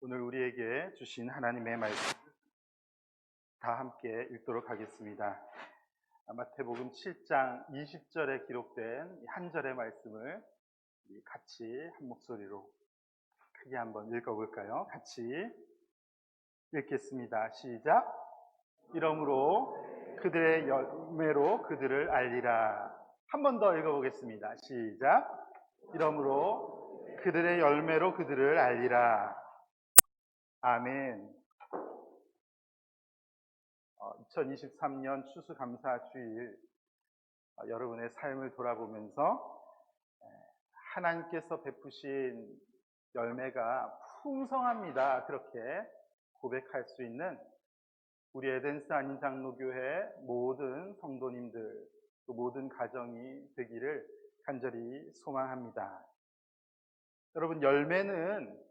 오늘 우리에게 주신 하나님의 말씀 다 함께 읽도록 하겠습니다. 마태복음 7장 20절에 기록된 한 절의 말씀을 같이 한 목소리로 크게 한번 읽어볼까요? 같이 읽겠습니다. 시작. 이러므로 그들의 열매로 그들을 알리라. 한 번 더 읽어보겠습니다. 시작. 이러므로 그들의 열매로 그들을 알리라. 아멘. 2023년 추수감사주일 여러분의 삶을 돌아보면서 하나님께서 베푸신 열매가 풍성합니다. 그렇게 고백할 수 있는 우리 에덴스 안인장로교회 모든 성도님들 또 모든 가정이 되기를 간절히 소망합니다. 여러분, 열매는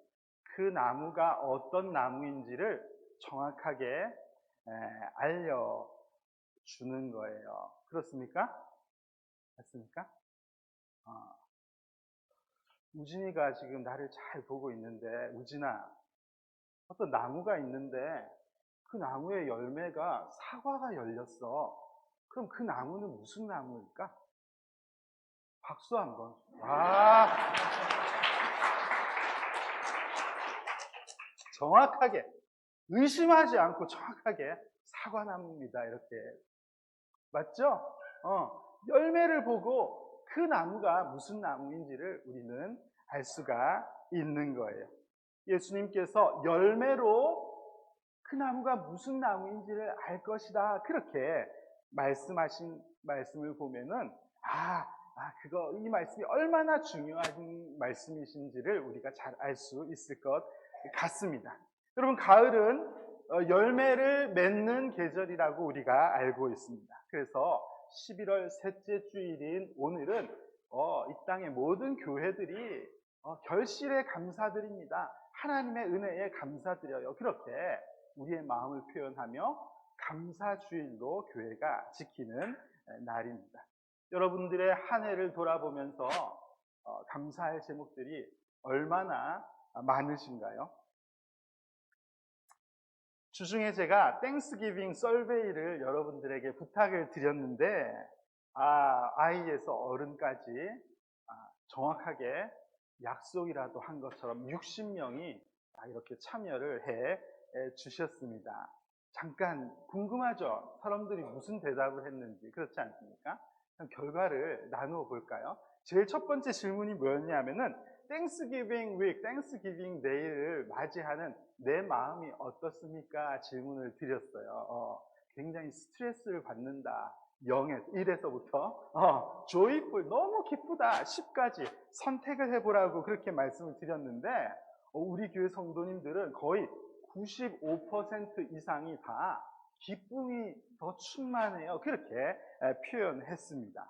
그 나무가 어떤 나무인지를 정확하게 알려주는 거예요. 그렇습니까? 맞습니까? 우진이가 지금 나를 잘 보고 있는데, 우진아, 어떤 나무가 있는데 그 나무의 열매가 사과가 열렸어. 그럼 그 나무는 무슨 나무일까? 박수 한번. 정확하게, 의심하지 않고 정확하게 사과나무입니다. 이렇게. 맞죠? 열매를 보고 그 나무가 무슨 나무인지를 우리는 알 수가 있는 거예요. 예수님께서 열매로 그 나무가 무슨 나무인지를 알 것이다. 그렇게 말씀하신 말씀을 보면은, 이 말씀이 얼마나 중요한 말씀이신지를 우리가 잘 알 수 있을 것 같습니다. 여러분, 가을은 열매를 맺는 계절이라고 우리가 알고 있습니다. 그래서 11월 셋째 주일인 오늘은 이 땅의 모든 교회들이 결실에 감사드립니다. 하나님의 은혜에 감사드려요. 그렇게 우리의 마음을 표현하며 감사주일로 교회가 지키는 날입니다. 여러분들의 한 해를 돌아보면서 감사할 제목들이 얼마나 많으신가요? 주중에 제가 땡스기빙 서베이를 여러분들에게 부탁을 드렸는데 아이에서 어른까지 정확하게 약속이라도 한 것처럼 60명이 이렇게 참여를 해 주셨습니다. 잠깐 궁금하죠? 사람들이 무슨 대답을 했는지. 그렇지 않습니까? 결과를 나누어 볼까요? 제일 첫 번째 질문이 뭐였냐면은 땡스기빙 위크, 땡스기빙 데이를 맞이하는 내 마음이 어떻습니까? 질문을 드렸어요. 굉장히 스트레스를 받는다. 1에서부터 조이풀, 너무 기쁘다. 10까지 선택을 해보라고 그렇게 말씀을 드렸는데 우리 교회 성도님들은 거의 95% 이상이 다 기쁨이 더 충만해요. 그렇게 표현했습니다.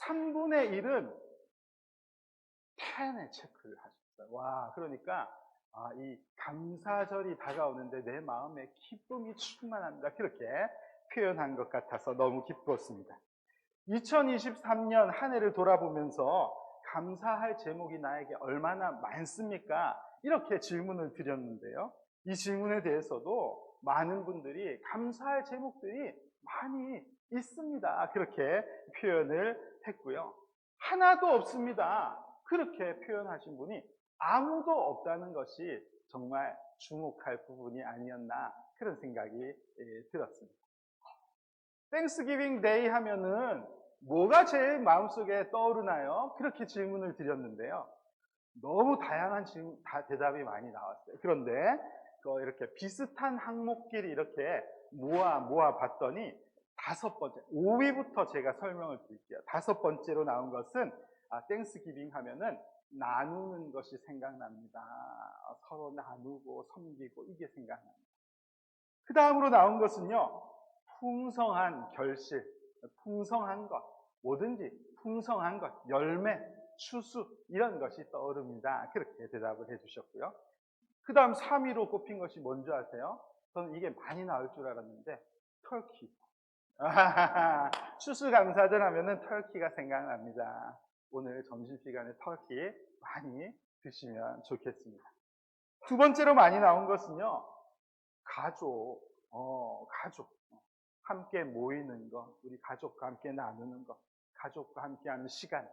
3분의 1은 10에 체크를 하셨어요. 와, 그러니까 이 감사절이 다가오는데 내 마음에 기쁨이 충만합니다. 그렇게 표현한 것 같아서 너무 기뻤습니다. 2023년 한 해를 돌아보면서 감사할 제목이 나에게 얼마나 많습니까? 이렇게 질문을 드렸는데요. 이 질문에 대해서도 많은 분들이 감사할 제목들이 많이 있습니다. 그렇게 표현을 했고요. 하나도 없습니다. 그렇게 표현하신 분이 아무도 없다는 것이 정말 주목할 부분이 아니었나 그런 생각이 들었습니다. 땡스기빙 데이 하면은 뭐가 제일 마음속에 떠오르나요? 그렇게 질문을 드렸는데요. 너무 다양한 대답이 많이 나왔어요. 그런데 이렇게 비슷한 항목끼리 이렇게 모아 봤더니 5번째, 5위부터 제가 설명을 드릴게요. 5번째로 나온 것은 땡스기빙 하면은 나누는 것이 생각납니다. 서로 나누고 섬기고 이게 생각납니다. 그 다음으로 나온 것은요, 풍성한 결실, 풍성한 것, 뭐든지 풍성한 것, 열매, 추수 이런 것이 떠오릅니다. 그렇게 대답을 해주셨고요. 그 다음 3위로 꼽힌 것이 뭔지 아세요? 저는 이게 많이 나올 줄 알았는데 터키. 추수감사절 하면은 터키가 생각납니다. 오늘 점심시간에 터키 많이 드시면 좋겠습니다. 두 번째로 많이 나온 것은요, 가족. 함께 모이는 것, 우리 가족과 함께 나누는 것, 가족과 함께하는 시간,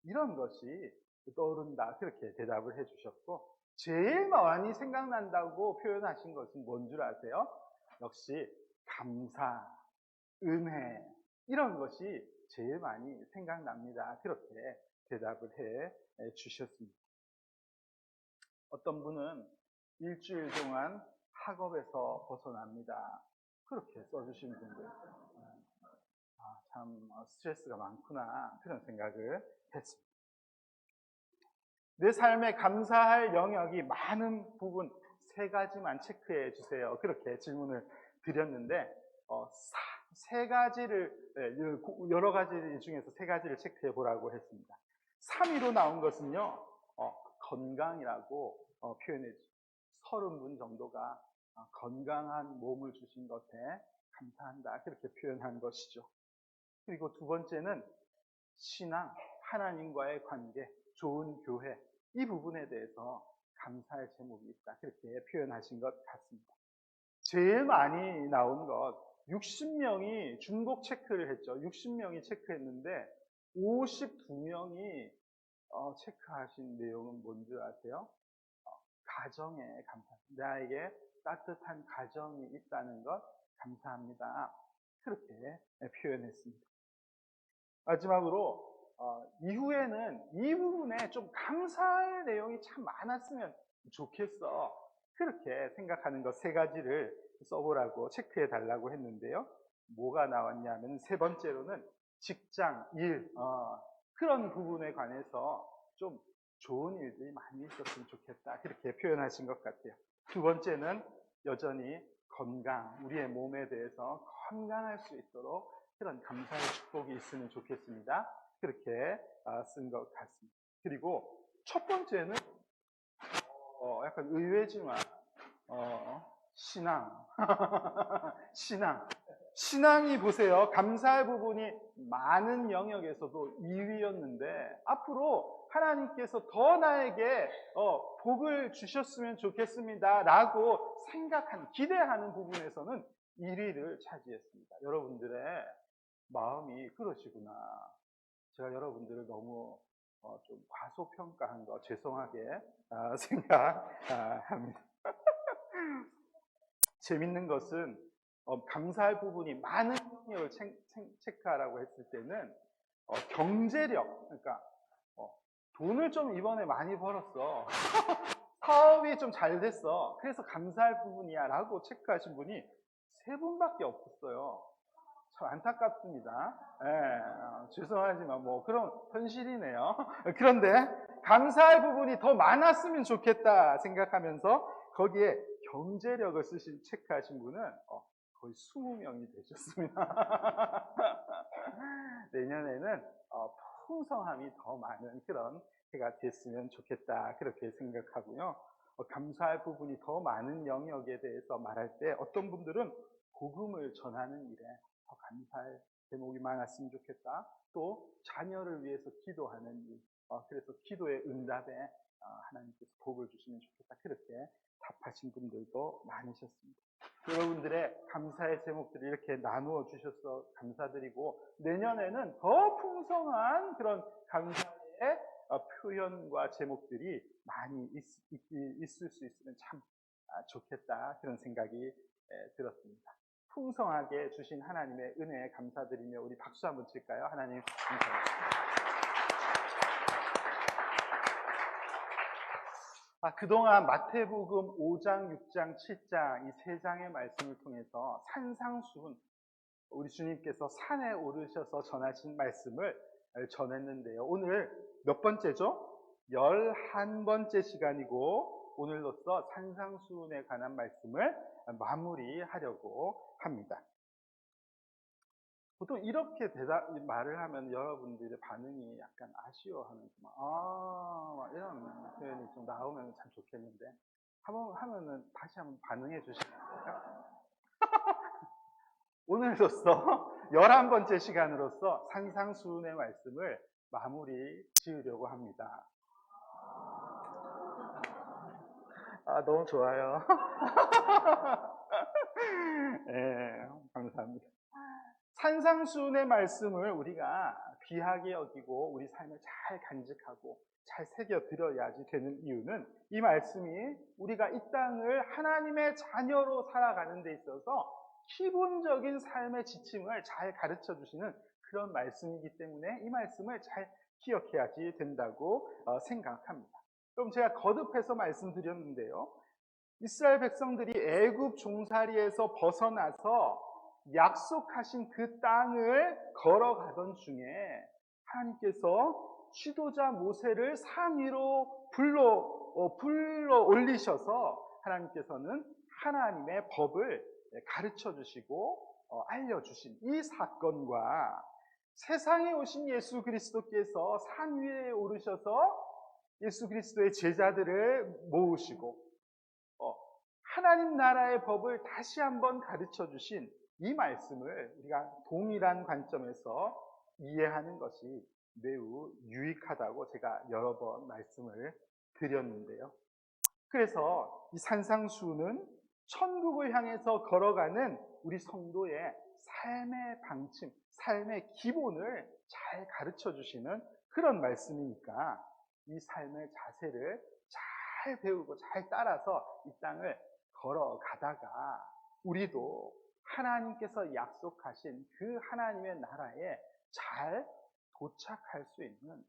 이런 것이 떠오른다. 그렇게 대답을 해주셨고, 제일 많이 생각난다고 표현하신 것은 뭔 줄 아세요? 역시 감사, 은혜, 이런 것이 제일 많이 생각납니다. 그렇게 대답을 해 주셨습니다. 어떤 분은 일주일 동안 학업에서 벗어납니다. 그렇게 써주신 분들. 참 스트레스가 많구나. 그런 생각을 했습니다. 내 삶에 감사할 영역이 많은 부분, 3가지만 체크해 주세요. 그렇게 질문을 드렸는데, 3가지를, 여러 가지 중에서 3가지를 체크해 보라고 했습니다. 3위로 나온 것은요, 건강이라고 표현해 주죠. 30분 정도가 건강한 몸을 주신 것에 감사한다. 그렇게 표현한 것이죠. 그리고 두 번째는 신앙, 하나님과의 관계, 좋은 교회, 이 부분에 대해서 감사의 제목이 있다. 그렇게 표현하신 것 같습니다. 제일 많이 나온 것, 60명이 중복 체크를 했죠. 60명이 체크했는데 52명이 체크하신 내용은 뭔지 아세요? 가정에 감사. 나에게 따뜻한 가정이 있다는 것 감사합니다. 그렇게 표현했습니다. 마지막으로 이후에는 이 부분에 좀 감사할 내용이 참 많았으면 좋겠어. 그렇게 생각하는 것 3가지를 써보라고 체크해 달라고 했는데요. 뭐가 나왔냐면 3번째로는 직장, 일, 그런 부분에 관해서 좀 좋은 일들이 많이 있었으면 좋겠다. 그렇게 표현하신 것 같아요. 두 번째는 여전히 건강, 우리의 몸에 대해서 건강할 수 있도록 그런 감사의 축복이 있으면 좋겠습니다. 그렇게 쓴 것 같습니다. 그리고 첫 번째는 약간 의외지만 신앙. 신앙이 보세요. 감사할 부분이 많은 영역에서도 2위였는데 앞으로 하나님께서 더 나에게 복을 주셨으면 좋겠습니다 라고 생각한, 기대하는 부분에서는 1위를 차지했습니다. 여러분들의 마음이 그러시구나. 제가 여러분들을 너무 좀 과소평가한 거 죄송하게 생각합니다. 재밌는 것은 감사할 부분이 많은 영역을 체크하라고 했을 때는 경제력, 그러니까 돈을 좀 이번에 많이 벌었어. 사업이 좀 잘 됐어. 그래서 감사할 부분이야 라고 체크하신 분이 3분밖에 없었어요. 참 안타깝습니다. 죄송하지만 뭐 그런 현실이네요. 그런데 감사할 부분이 더 많았으면 좋겠다 생각하면서 거기에 경제력을 체크하신 분은 거의 20명이 되셨습니다. 내년에는 풍성함이 더 많은 그런 해가 됐으면 좋겠다 그렇게 생각하고요. 감사할 부분이 더 많은 영역에 대해서 말할 때 어떤 분들은 복음을 전하는 일에 더 감사할 제목이 많았으면 좋겠다. 또 자녀를 위해서 기도하는 일, 그래서 기도의 응답에 하나님께서 복을 주시면 좋겠다. 그렇게 답하신 분들도 많으셨습니다. 여러분들의 감사의 제목들을 이렇게 나누어 주셔서 감사드리고 내년에는 더 풍성한 그런 감사의 표현과 제목들이 많이 있을 수 있으면 참 좋겠다 그런 생각이 들었습니다. 풍성하게 주신 하나님의 은혜에 감사드리며 우리 박수 한번 칠까요? 하나님 감사합니다. 그동안 마태복음 5장, 6장, 7장 이 3장의 말씀을 통해서 산상수훈, 우리 주님께서 산에 오르셔서 전하신 말씀을 전했는데요. 오늘 몇 번째죠? 11번째 시간이고 오늘로써 산상수훈에 관한 말씀을 마무리하려고 합니다. 보통 이렇게 말을 하면 여러분들의 반응이 약간 아쉬워하는구만. 막 이런 표현이 좀 나오면 참 좋겠는데 한번 하면은 다시 한번 반응해 주실까요? 오늘로써 11번째 시간으로서 산상수훈의 말씀을 마무리 지으려고 합니다. 너무 좋아요. 네, 감사합니다. 산상수훈의 말씀을 우리가 귀하게 여기고 우리 삶에 잘 간직하고 잘 새겨들어야지 되는 이유는 이 말씀이 우리가 이 땅을 하나님의 자녀로 살아가는 데 있어서 기본적인 삶의 지침을 잘 가르쳐 주시는 그런 말씀이기 때문에 이 말씀을 잘 기억해야지 된다고 생각합니다. 그럼 제가 거듭해서 말씀드렸는데요. 이스라엘 백성들이 애굽 종살이에서 벗어나서 약속하신 그 땅을 걸어가던 중에 하나님께서 지도자 모세를 산 위로 불러 올리셔서 하나님께서는 하나님의 법을 가르쳐 주시고 알려주신 이 사건과 세상에 오신 예수 그리스도께서 산 위에 오르셔서 예수 그리스도의 제자들을 모으시고 하나님 나라의 법을 다시 한번 가르쳐 주신 이 말씀을 우리가 동일한 관점에서 이해하는 것이 매우 유익하다고 제가 여러 번 말씀을 드렸는데요. 그래서 이 산상수훈은 천국을 향해서 걸어가는 우리 성도의 삶의 방침, 삶의 기본을 잘 가르쳐 주시는 그런 말씀이니까 이 삶의 자세를 잘 배우고 잘 따라서 이 땅을 걸어가다가 우리도 하나님께서 약속하신 그 하나님의 나라에 잘 도착할 수 있는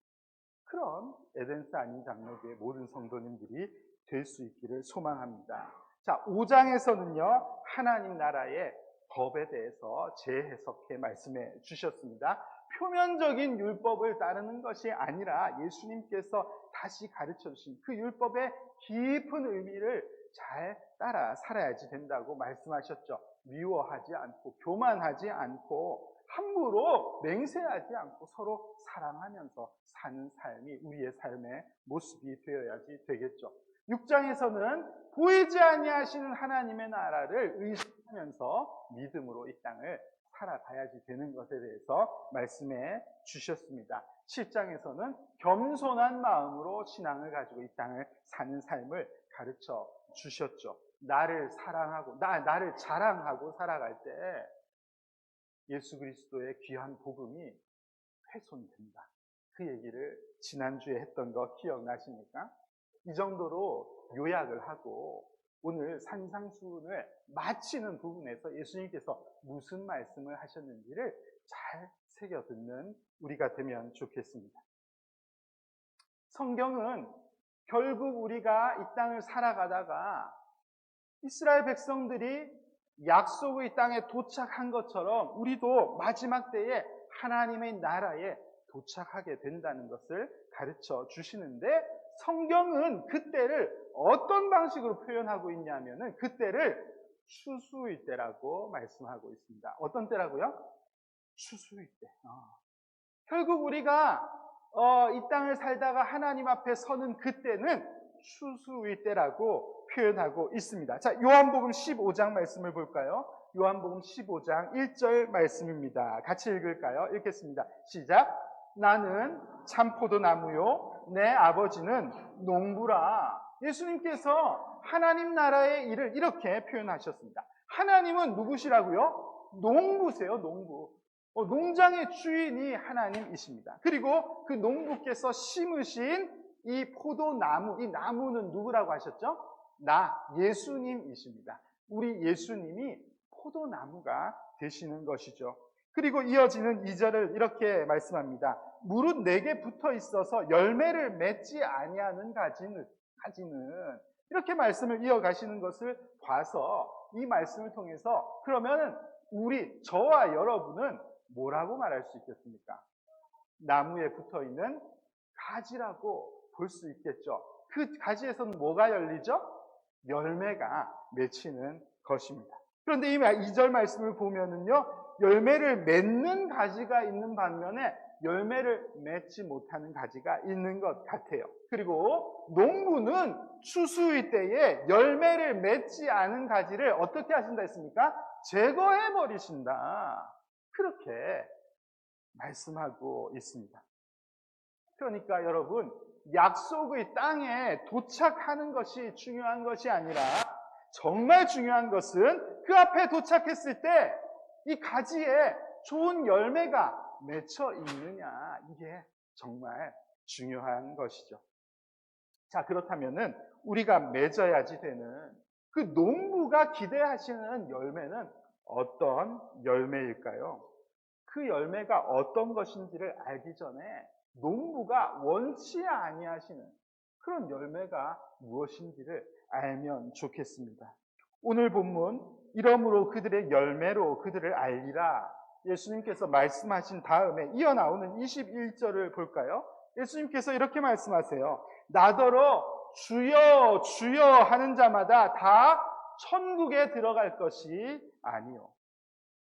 그런 에덴스 아닌 장로교의 모든 성도님들이 될 수 있기를 소망합니다. 자, 5장에서는요, 하나님 나라의 법에 대해서 재해석해 말씀해 주셨습니다. 표면적인 율법을 따르는 것이 아니라 예수님께서 다시 가르쳐 주신 그 율법의 깊은 의미를 잘 따라 살아야지 된다고 말씀하셨죠. 미워하지 않고 교만하지 않고 함부로 맹세하지 않고 서로 사랑하면서 사는 삶이 우리의 삶의 모습이 되어야지 되겠죠. 6장에서는 보이지 아니하시는 하나님의 나라를 의식하면서 믿음으로 이 땅을 살아가야지 되는 것에 대해서 말씀해 주셨습니다. 7장에서는 겸손한 마음으로 신앙을 가지고 이 땅을 사는 삶을 가르쳐 주셨죠. 나를 사랑하고 나를 자랑하고 살아갈 때 예수 그리스도의 귀한 복음이 훼손된다. 그 얘기를 지난주에 했던 거 기억나십니까? 이 정도로 요약을 하고 오늘 산상수훈을 마치는 부분에서 예수님께서 무슨 말씀을 하셨는지를 잘 새겨 듣는 우리가 되면 좋겠습니다. 성경은 결국 우리가 이 땅을 살아가다가 이스라엘 백성들이 약속의 땅에 도착한 것처럼 우리도 마지막 때에 하나님의 나라에 도착하게 된다는 것을 가르쳐 주시는데 성경은 그때를 어떤 방식으로 표현하고 있냐면은 그때를 추수의 때라고 말씀하고 있습니다. 어떤 때라고요? 추수의 때. 결국 우리가 이 땅을 살다가 하나님 앞에 서는 그때는 추수의 때라고 표현하고 있습니다. 자, 요한복음 15장 말씀을 볼까요? 요한복음 15장 1절 말씀입니다. 같이 읽을까요? 읽겠습니다. 시작. 나는 참포도나무요 내 아버지는 농부라. 예수님께서 하나님 나라의 일을 이렇게 표현하셨습니다. 하나님은 누구시라고요? 농부세요, 농부. 농장의 주인이 하나님이십니다. 그리고 그 농부께서 심으신 이 포도나무, 이 나무는 누구라고 하셨죠? 예수님이십니다. 우리 예수님이 포도나무가 되시는 것이죠. 그리고 이어지는 2절을 이렇게 말씀합니다. 무릇 내게 붙어 있어서 열매를 맺지 아니하는 가지는 이렇게 말씀을 이어가시는 것을 봐서 이 말씀을 통해서 그러면 저와 여러분은 뭐라고 말할 수 있겠습니까? 나무에 붙어 있는 가지라고 볼 수 있겠죠. 그 가지에서는 뭐가 열리죠? 열매가 맺히는 것입니다. 그런데 이 2절 말씀을 보면은요, 열매를 맺는 가지가 있는 반면에 열매를 맺지 못하는 가지가 있는 것 같아요. 그리고 농부는 추수의 때에 열매를 맺지 않은 가지를 어떻게 하신다 했습니까? 제거해 버리신다. 그렇게 말씀하고 있습니다. 그러니까 여러분, 약속의 땅에 도착하는 것이 중요한 것이 아니라 정말 중요한 것은 그 앞에 도착했을 때 이 가지에 좋은 열매가 맺혀 있느냐, 이게 정말 중요한 것이죠. 자, 그렇다면은 우리가 맺어야지 되는 그 농부가 기대하시는 열매는 어떤 열매일까요? 그 열매가 어떤 것인지를 알기 전에 농부가 원치 아니하시는 그런 열매가 무엇인지를 알면 좋겠습니다. 오늘 본문 이러므로 그들의 열매로 그들을 알리라, 예수님께서 말씀하신 다음에 이어나오는 21절을 볼까요? 예수님께서 이렇게 말씀하세요. 나더러 주여 주여 하는 자마다 다 천국에 들어갈 것이 아니요.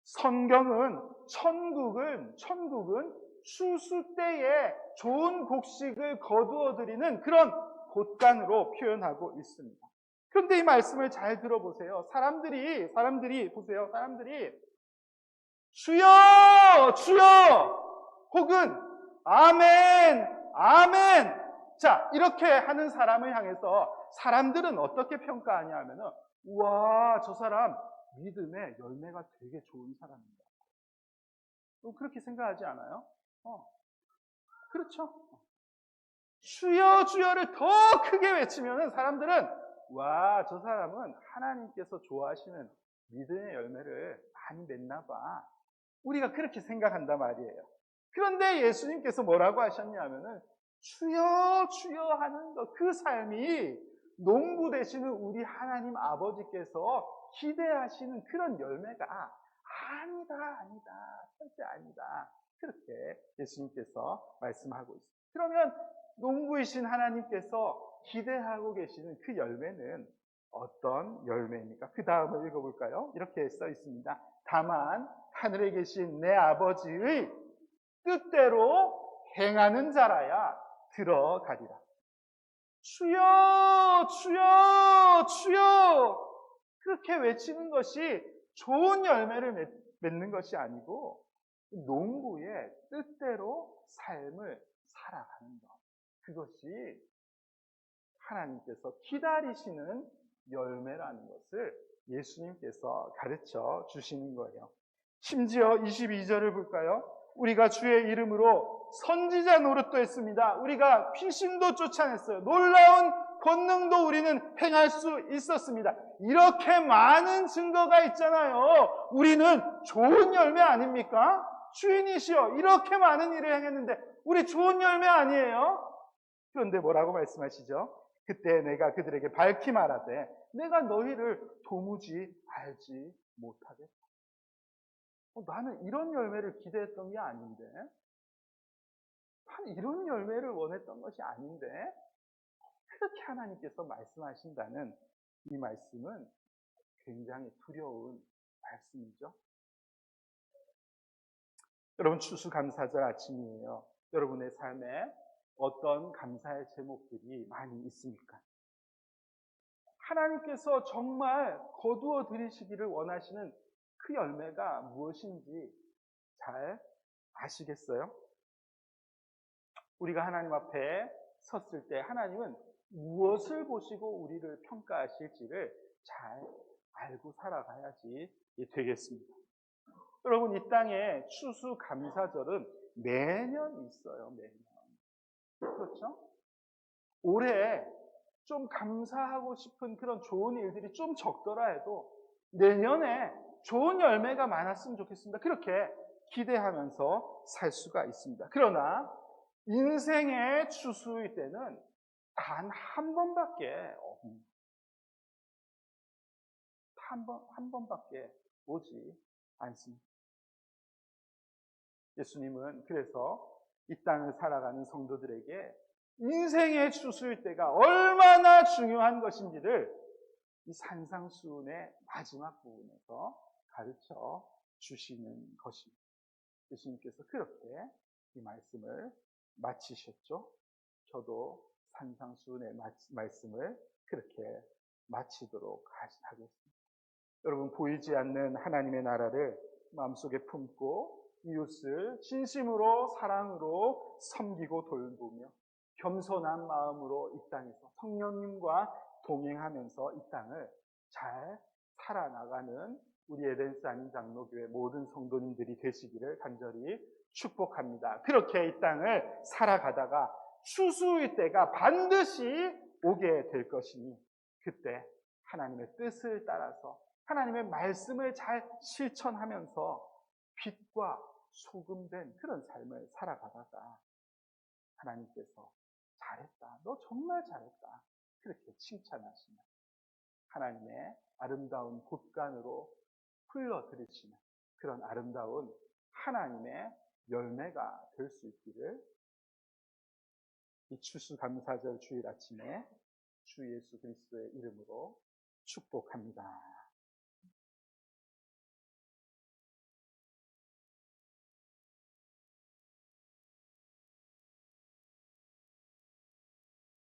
성경은 천국은 추수 때에 좋은 곡식을 거두어 드리는 그런 곳간으로 표현하고 있습니다. 그런데 이 말씀을 잘 들어보세요. 사람들이 보세요. 사람들이 주여 주여 혹은 아멘 아멘, 자, 이렇게 하는 사람을 향해서 사람들은 어떻게 평가하냐 하면은, 우와, 저 사람 믿음의 열매가 되게 좋은 사람입니다. 그렇게 생각하지 않아요? 그렇죠. 주여 주여를 더 크게 외치면은 사람들은, 와, 저 사람은 하나님께서 좋아하시는 믿음의 열매를 많이 맺나 봐, 우리가 그렇게 생각한단 말이에요. 그런데 예수님께서 뭐라고 하셨냐면은, 주여 주여 하는 것, 그 삶이 농부 되시는 우리 하나님 아버지께서 기대하시는 그런 열매가 아니다, 절대 아니다, 그렇게 예수님께서 말씀하고 있습니다. 그러면 농부이신 하나님께서 기대하고 계시는 그 열매는 어떤 열매입니까? 그 다음을 읽어볼까요? 이렇게 써 있습니다. 다만 하늘에 계신 내 아버지의 뜻대로 행하는 자라야 들어가리라. 주여 주여 주여, 그렇게 외치는 것이 좋은 열매를 맺는 것이 아니고 농부의 뜻대로 삶을 살아가는 것, 그것이 하나님께서 기다리시는 열매라는 것을 예수님께서 가르쳐 주시는 거예요. 심지어 22절을 볼까요? 우리가 주의 이름으로 선지자 노릇도 했습니다. 우리가 귀신도 쫓아냈어요. 놀라운 권능도 우리는 행할 수 있었습니다. 이렇게 많은 증거가 있잖아요. 우리는 좋은 열매 아닙니까? 주인이시여, 이렇게 많은 일을 행했는데 우리 좋은 열매 아니에요? 그런데 뭐라고 말씀하시죠? 그때 내가 그들에게 밝히 말하되 내가 너희를 도무지 알지 못하겠다. 나는 이런 열매를 기대했던 게 아닌데, 나는 이런 열매를 원했던 것이 아닌데, 그렇게 하나님께서 말씀하신다는 이 말씀은 굉장히 두려운 말씀이죠. 여러분, 추수감사절 아침이에요. 여러분의 삶에 어떤 감사의 제목들이 많이 있습니까? 하나님께서 정말 거두어 드리시기를 원하시는 그 열매가 무엇인지 잘 아시겠어요? 우리가 하나님 앞에 섰을 때 하나님은 무엇을 보시고 우리를 평가하실지를 잘 알고 살아가야지 되겠습니다. 여러분, 이 땅에 추수감사절은 매년 있어요. 매년. 그렇죠? 올해 좀 감사하고 싶은 그런 좋은 일들이 좀 적더라 해도 내년에 좋은 열매가 많았으면 좋겠습니다. 그렇게 기대하면서 살 수가 있습니다. 그러나 인생의 추수의 때는 단 한 번밖에 없습니다. 한 번밖에 오지 않습니다. 예수님은 그래서 이 땅을 살아가는 성도들에게 인생의 추수일 때가 얼마나 중요한 것인지를 이 산상수훈의 마지막 부분에서 가르쳐 주시는 것입니다. 예수님께서 그렇게 이 말씀을 마치셨죠. 저도 산상수훈의 말씀을 그렇게 마치도록 하겠습니다. 여러분, 보이지 않는 하나님의 나라를 마음속에 품고 이웃을 진심으로 사랑으로 섬기고 돌보며 겸손한 마음으로 이 땅에서 성령님과 동행하면서 이 땅을 잘 살아나가는 우리 에덴스 안인장로교회 모든 성도님들이 되시기를 간절히 축복합니다. 그렇게 이 땅을 살아가다가 추수의 때가 반드시 오게 될 것이니 그때 하나님의 뜻을 따라서 하나님의 말씀을 잘 실천하면서 빛과 소금된 그런 삶을 살아가다가 하나님께서 잘했다, 너 정말 잘했다, 그렇게 칭찬하시는 하나님의 아름다운 곳간으로 흘러들이시는 그런 아름다운 하나님의 열매가 될 수 있기를 이 추수감사절 주일 아침에 주 예수 그리스도의 이름으로 축복합니다.